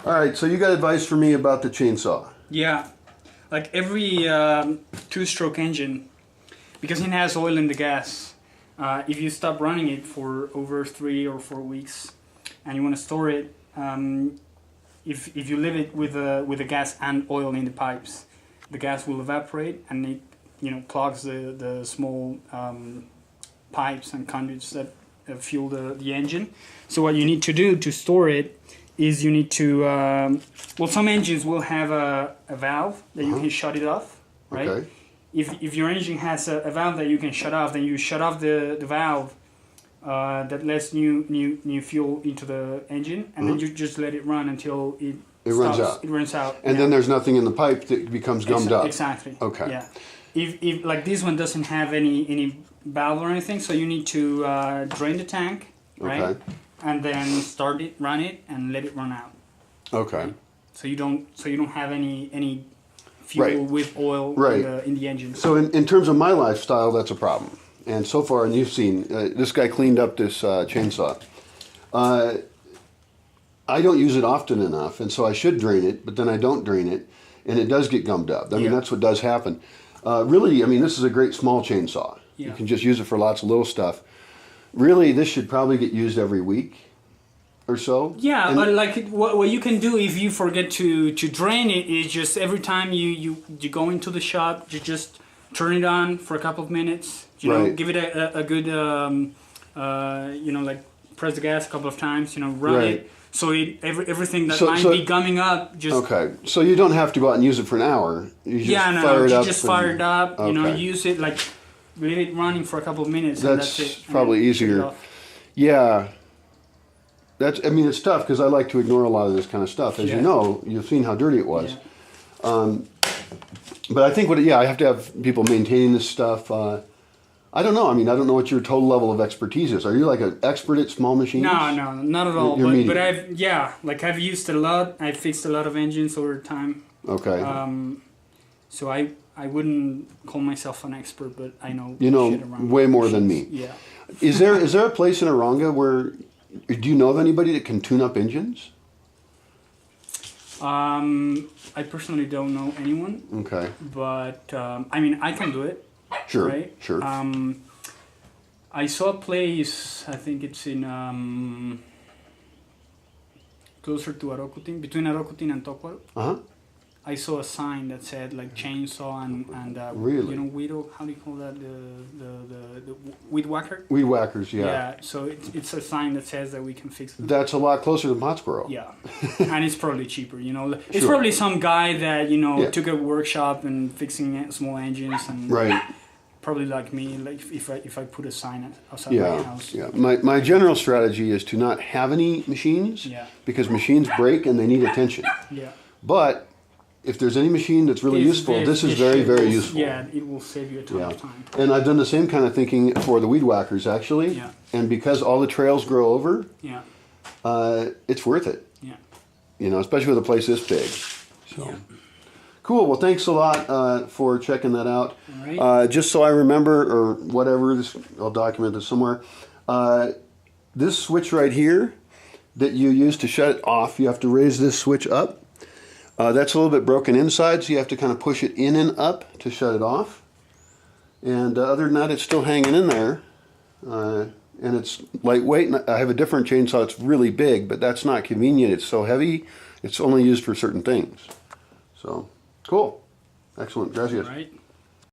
All right, so you got advice for me about the chainsaw. Yeah, like every two-stroke engine, because it has oil in the gas, if you stop running it for over 3 or 4 weeks and you want to store it, if you leave it with the gas and oil in the pipes, the gas will evaporate and it clogs the small pipes and conduits that fuel the engine. So what you need to do to store it is you need to, well, some engines will have a valve that you can shut it off, right? Okay. If your engine has a valve that you can shut off, then you shut off the valve that lets new fuel into the engine, and then you just let it run until it runs stops. out. It runs out. And then there's nothing in the pipe that becomes gummed up. Exactly. Okay. Yeah. If like this one doesn't have any valve or anything, so you need to drain the tank, right? Okay. And then start it, run it, and let it run out. Okay. So you don't have any fuel with oil in the engine. So in terms of my lifestyle, that's a problem. And so far, and you've seen, this guy cleaned up this chainsaw. I don't use it often enough, and so I should drain it, but then I don't drain it, and it does get gummed up. I mean, that's what does happen. Really, I mean, this is a great small chainsaw. Yeah. You can just use it for lots of little stuff. Really, this should probably get used every week or so. Yeah, but like what you can do if you forget to drain it is just every time you go into the shop, you just turn it on for a couple of minutes. You know, give it a good like press the gas a couple of times. Run it. So everything that might be gumming up just... Okay, so you don't have to go out and use it for an hour. You just fire it up. You just fire it up, use it, like, leave it running for a couple of minutes, that's and that's it. Probably easier. Yeah. I mean, it's tough because I like to ignore a lot of this kind of stuff. As you know, you've seen how dirty it was. Yeah. But I think I have to have people maintaining this stuff. I don't know. I mean, I don't know what your total level of expertise is. Are you like an expert at small machines? No, not at all. But I've used a lot. I've fixed a lot of engines over time. Okay. So I wouldn't call myself an expert, but I know shit around way more than me. Yeah. Is there a place in Aronga where do you know of anybody that can tune up engines? I personally don't know anyone. Okay. But I mean, I can do it. Sure. Right? Sure. I saw a place. I think it's in closer to Arocutin, between Arocutin and Tocuaro. I saw a sign that said like chainsaw and really? weed. How do you call that? The weed whacker. Weed whackers, yeah. Yeah. So it's a sign that says that we can fix them. That's a lot closer than Pottsboro. Yeah, and it's probably cheaper. It's probably some guy that took a workshop and fixing small engines and probably like me. Like if I put a sign outside my house. Yeah. My general strategy is to not have any machines. Yeah. Because machines break and they need attention. Yeah. But if there's any machine that's really useful, this is very, very useful. Yeah, it will save you a ton of time. And I've done the same kind of thinking for the weed whackers, actually. Yeah. And because all the trails grow over, it's worth it. Yeah. Especially with a place this big. So. Yeah. Cool. Well, thanks a lot for checking that out. All right. Just so I remember, or whatever, I'll document this somewhere. This switch right here that you use to shut it off, you have to raise this switch up. That's a little bit broken inside, so you have to kind of push it in and up to shut it off. And other than that, it's still hanging in there. And it's lightweight. I have a different chainsaw that's really big, but that's not convenient. It's so heavy, it's only used for certain things. So, cool. Excellent. Gracias. All right.